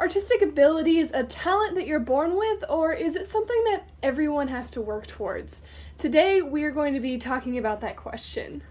artistic abilities a talent that you're born with, or is it something that everyone has to work towards? Today we are going to be talking about that question.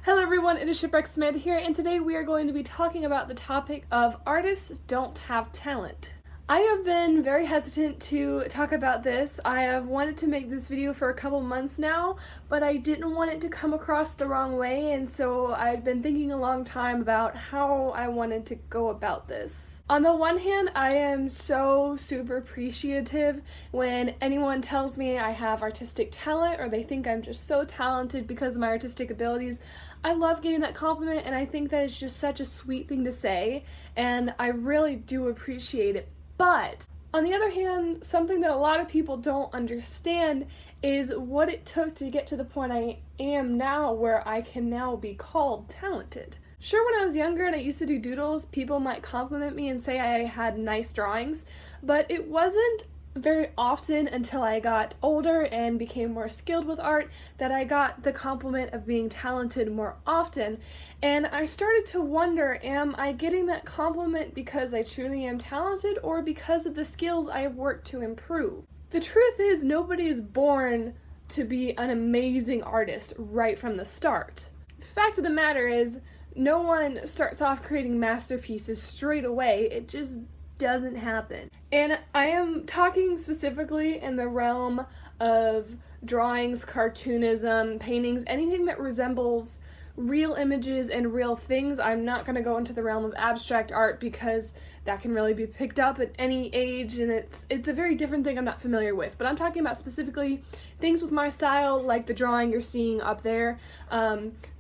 Hello everyone, it is Shipwreck Samantha here, and today we are going to be talking about the topic of artists don't have talent. I have been very hesitant to talk about this. I have wanted to make this video for a couple months now, but I didn't want it to come across the wrong way, and so I'd been thinking a long time about how I wanted to go about this. On the one hand, I am so super appreciative when anyone tells me I have artistic talent or they think I'm just so talented because of my artistic abilities. I love getting that compliment, and I think that it's just such a sweet thing to say, and I really do appreciate it. But on the other hand, something that a lot of people don't understand is what it took to get to the point I am now, where I can now be called talented. Sure, when I was younger and I used to do doodles, people might compliment me and say I had nice drawings, but it wasn't very often until I got older and became more skilled with art that I got the compliment of being talented more often. And I started to wonder, am I getting that compliment because I truly am talented or because of the skills I have worked to improve? The truth is, nobody is born to be an amazing artist right from the start. The fact of the matter is, no one starts off creating masterpieces straight away. It just doesn't happen. And I am talking specifically in the realm of drawings, cartoonism, paintings, anything that resembles real images and real things. I'm not going to go into the realm of abstract art because that can really be picked up at any age, and it's a very different thing I'm not familiar with. But I'm talking about specifically things with my style, like the drawing you're seeing up there,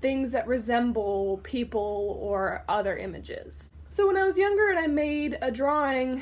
things that resemble people or other images. So when I was younger and I made a drawing,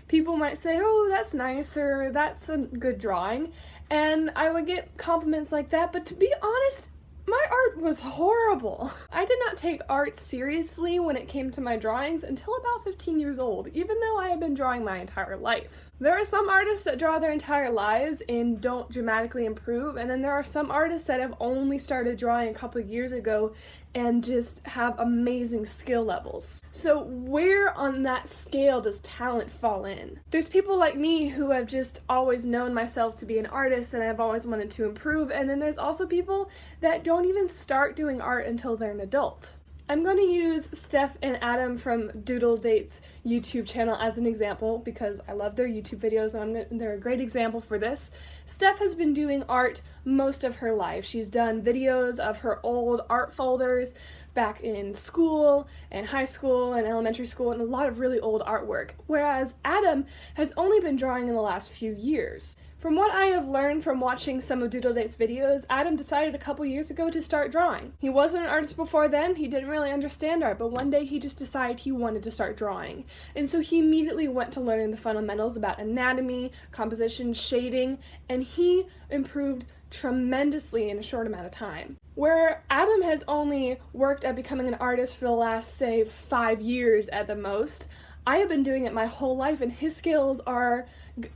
people might say, "Oh, that's nice," or "That's a good drawing," and I would get compliments like that, but to be honest, my art was horrible. I did not take art seriously when it came to my drawings until about 15 years old, even though I have been drawing my entire life. There are some artists that draw their entire lives and don't dramatically improve, and then there are some artists that have only started drawing a couple of years ago and just have amazing skill levels. So where on that scale does talent fall in? There's people like me who have just always known myself to be an artist and I've always wanted to improve, and then there's also people that don't even start doing art until they're an adult. I'm going to use Steph and Adam from Doodle Date's YouTube channel as an example because I love their YouTube videos and they're a great example for this. Steph has been doing art most of her life. She's done videos of her old art folders back in school and high school and elementary school and a lot of really old artwork, whereas Adam has only been drawing in the last few years. From what I have learned from watching some of Doodle Date's videos, Adam decided a couple years ago to start drawing. He wasn't an artist before then, he didn't really understand art, but one day he just decided he wanted to start drawing. And so he immediately went to learning the fundamentals about anatomy, composition, shading, and he improved tremendously in a short amount of time. Where Adam has only worked at becoming an artist for the last, say, 5 years at the most, I have been doing it my whole life, and his skills are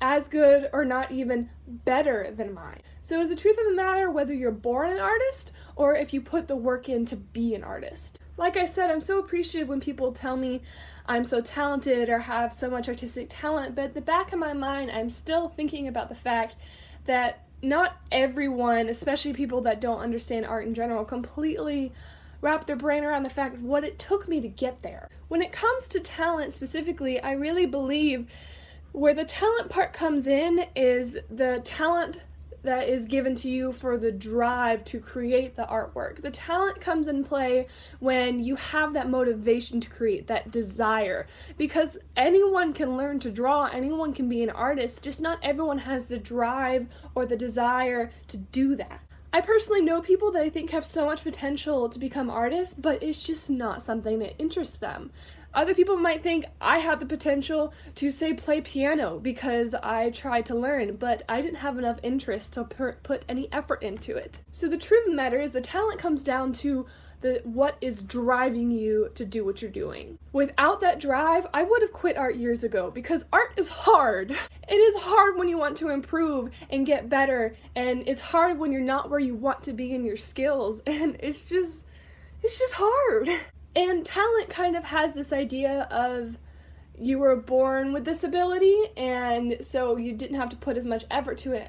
as good or not even better than mine. So is the truth of the matter whether you're born an artist or if you put the work in to be an artist? Like I said, I'm so appreciative when people tell me I'm so talented or have so much artistic talent, but at the back of my mind, I'm still thinking about the fact that not everyone, especially people that don't understand art in general, completely wrap their brain around the fact of what it took me to get there. When it comes to talent specifically, I really believe where the talent part comes in is the talent that is given to you for the drive to create the artwork. The talent comes in play when you have that motivation to create, that desire. Because anyone can learn to draw, anyone can be an artist, just not everyone has the drive or the desire to do that. I personally know people that I think have so much potential to become artists, but it's just not something that interests them. Other people might think I have the potential to, say, play piano because I tried to learn, but I didn't have enough interest to put any effort into it. So the truth of the matter is the talent comes down to what is driving you to do what you're doing. Without that drive, I would have quit art years ago because art is hard. It is hard when you want to improve and get better, and it's hard when you're not where you want to be in your skills, and it's just hard. And talent kind of has this idea of you were born with this ability, and so you didn't have to put as much effort in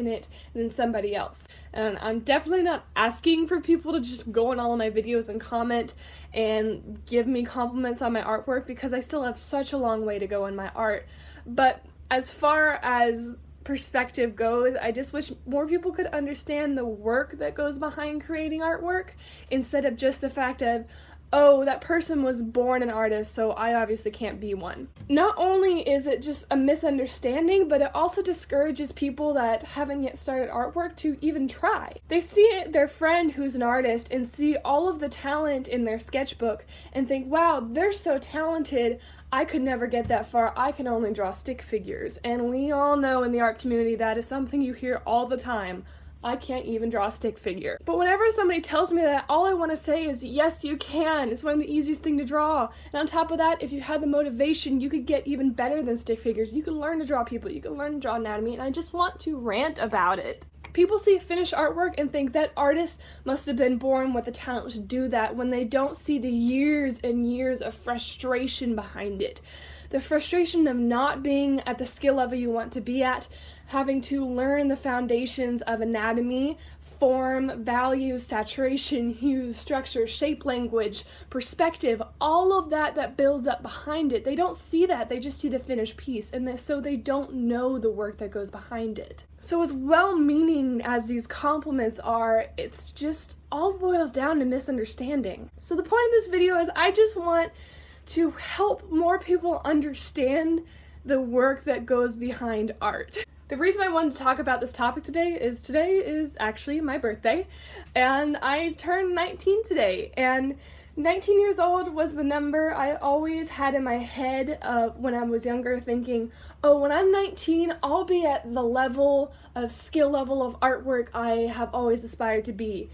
it than somebody else. And I'm definitely not asking for people to just go on all of my videos and comment and give me compliments on my artwork, because I still have such a long way to go in my art. But as far as perspective goes, I just wish more people could understand the work that goes behind creating artwork, instead of just the fact of, oh, that person was born an artist, so I obviously can't be one. Not only is it just a misunderstanding, but it also discourages people that haven't yet started artwork to even try. They see their friend who's an artist and see all of the talent in their sketchbook and think, wow, they're so talented, I could never get that far, I can only draw stick figures. And we all know in the art community that is something you hear all the time. I can't even draw a stick figure. But whenever somebody tells me that, all I want to say is, yes, you can. It's one of the easiest things to draw. And on top of that, if you had the motivation, you could get even better than stick figures. You could learn to draw people. You could learn to draw anatomy. And I just want to rant about it. People see finished artwork and think that artists must have been born with the talent to do that, when they don't see the years and years of frustration behind it. The frustration of not being at the skill level you want to be at, having to learn the foundations of anatomy, form, values, saturation, hues, structure, shape, language, perspective, all of that builds up behind it. They don't see that, they just see the finished piece, and so they don't know the work that goes behind it. So as well-meaning as these compliments are, it's just all boils down to misunderstanding. So the point of this video is I just want to help more people understand the work that goes behind art. The reason I wanted to talk about this topic today is actually my birthday, and I turned 19 today, and 19 years old was the number I always had in my head of when I was younger, thinking, oh, when I'm 19, I'll be at the level of skill level of artwork I have always aspired to be.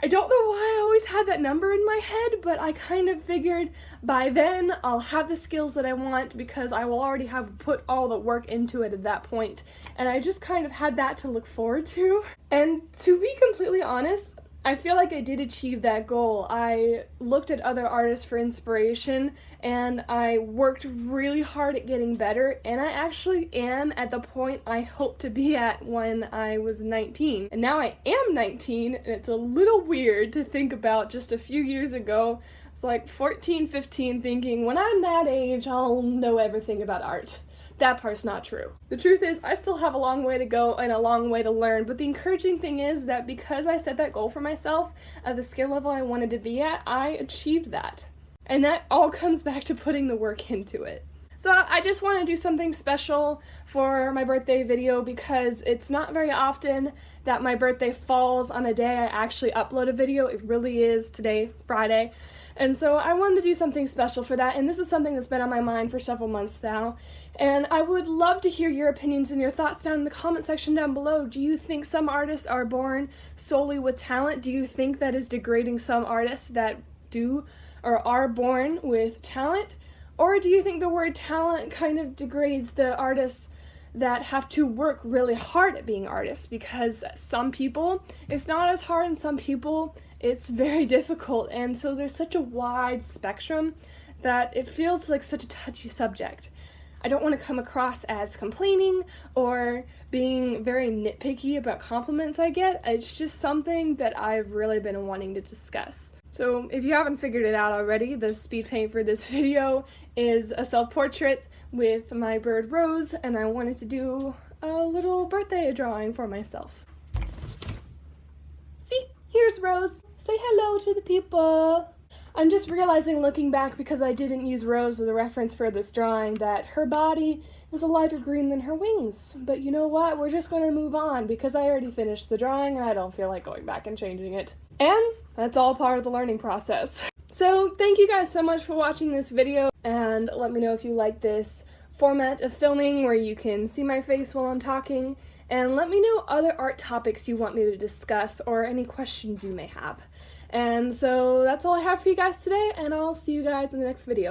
I don't know why I always had that number in my head, but I kind of figured by then I'll have the skills that I want, because I will already have put all the work into it at that point. And I just kind of had that to look forward to. And to be completely honest, I feel like I did achieve that goal. I looked at other artists for inspiration, and I worked really hard at getting better, and I actually am at the point I hoped to be at when I was 19. And now I am 19, and it's a little weird to think about just a few years ago. It's like 14, 15, thinking, when I'm that age, I'll know everything about art. That part's not true. The truth is, I still have a long way to go and a long way to learn, but the encouraging thing is that because I set that goal for myself at the skill level I wanted to be at, I achieved that. And that all comes back to putting the work into it. So I just want to do something special for my birthday video, because it's not very often that my birthday falls on a day I actually upload a video. It really is today, Friday. And so I wanted to do something special for that, and this is something that's been on my mind for several months now. And I would love to hear your opinions and your thoughts down in the comment section down below. Do you think some artists are born solely with talent? Do you think that is degrading some artists that do or are born with talent? Or do you think the word talent kind of degrades the artists that have to work really hard at being artists? Because some people, it's not as hard, and some people, it's very difficult. And so there's such a wide spectrum that it feels like such a touchy subject. I don't want to come across as complaining or being very nitpicky about compliments I get. It's just something that I've really been wanting to discuss. So if you haven't figured it out already, the speed paint for this video is a self-portrait with my bird Rose, and I wanted to do a little birthday drawing for myself. See, here's Rose. Say hello to the people. I'm just realizing, looking back, because I didn't use Rose as a reference for this drawing, that her body is a lighter green than her wings. But you know what? We're just going to move on, because I already finished the drawing and I don't feel like going back and changing it. And that's all part of the learning process. So thank you guys so much for watching this video, and let me know if you like this format of filming where you can see my face while I'm talking, and let me know other art topics you want me to discuss or any questions you may have. And so that's all I have for you guys today, and I'll see you guys in the next video.